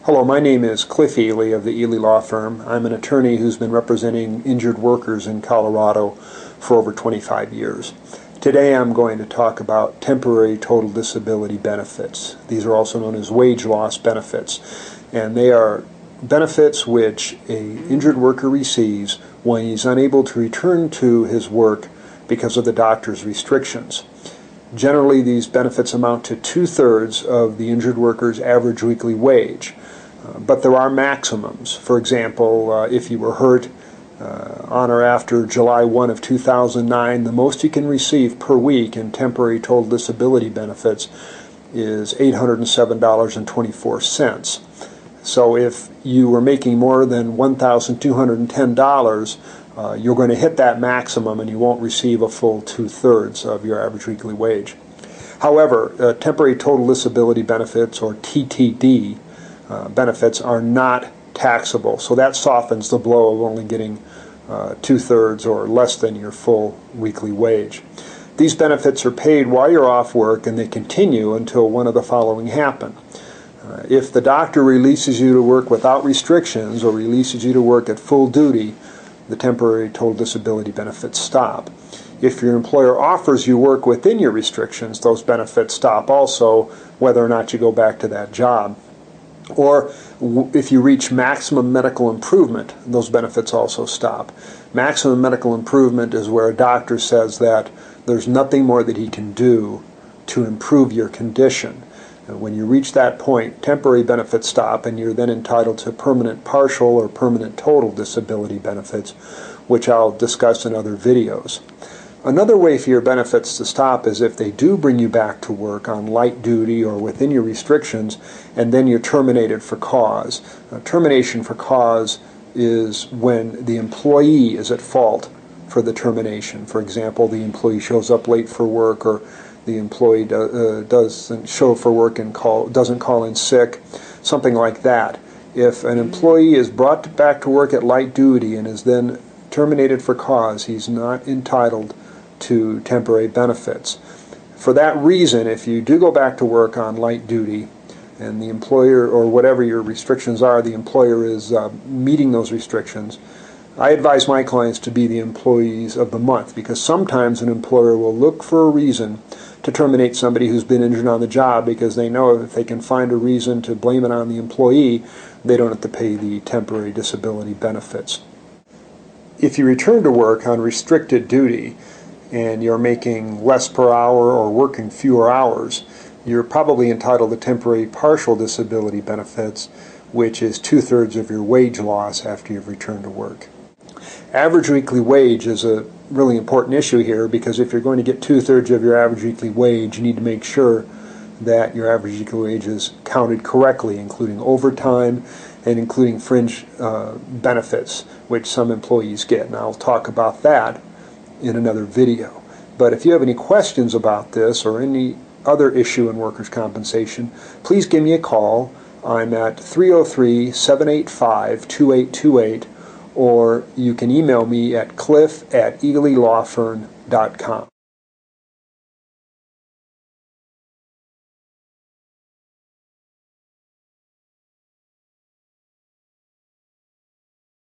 Hello, my name is Cliff Eley of the Eley Law Firm. I'm an attorney who's been representing injured workers in Colorado for over 25 years. Today I'm going to talk about temporary total disability benefits. These are also known as wage loss benefits, and they are benefits which an injured worker receives when he's unable to return to his work because of the doctor's restrictions. Generally, these benefits amount to 2/3 of the injured worker's average weekly wage. But there are maximums. For example, if you were hurt on or after July 1 of 2009, the most you can receive per week in temporary total disability benefits is $807.24. So if you were making more than $1,210, you're going to hit that maximum and you won't receive a full 2/3 of your average weekly wage. However, temporary total disability benefits, or TTD, benefits are not taxable, so that softens the blow of only getting 2/3 or less than your full weekly wage. These benefits are paid while you're off work, and they continue until one of the following happen. If the doctor releases you to work without restrictions or releases you to work at full duty, the temporary total disability benefits stop. If your employer offers you work within your restrictions, those benefits stop also, whether or not you go back to that job. Or if you reach maximum medical improvement, those benefits also stop. Maximum medical improvement is where a doctor says that there's nothing more that he can do to improve your condition. And when you reach that point, temporary benefits stop, and you're then entitled to permanent partial or permanent total disability benefits, which I'll discuss in other videos. Another way for your benefits to stop is if they do bring you back to work on light duty or within your restrictions, and then you're terminated for cause. Termination for cause is when the employee is at fault for the termination. For example, the employee shows up late for work, or the employee doesn't show for work and doesn't call in sick, something like that. If an employee is brought back to work at light duty and is then terminated for cause, he's not entitled to temporary benefits. For that reason, if you do go back to work on light duty and the employer, or whatever your restrictions are, the employer is meeting those restrictions, I advise my clients to be the employees of the month, because sometimes an employer will look for a reason to terminate somebody who's been injured on the job, because they know if they can find a reason to blame it on the employee, they don't have to pay the temporary disability benefits. If you return to work on restricted duty and you're making less per hour or working fewer hours, you're probably entitled to temporary partial disability benefits, which is 2/3 of your wage loss after you've returned to work. Average weekly wage is a really important issue here, because if you're going to get 2/3 of your average weekly wage, you need to make sure that your average weekly wage is counted correctly, including overtime and including fringe benefits, which some employees get. And I'll talk about that in another video. But if you have any questions about this or any other issue in workers' compensation, please give me a call. I'm at 303-785-2828, or you can email me at cliff@eleylawfirm.com.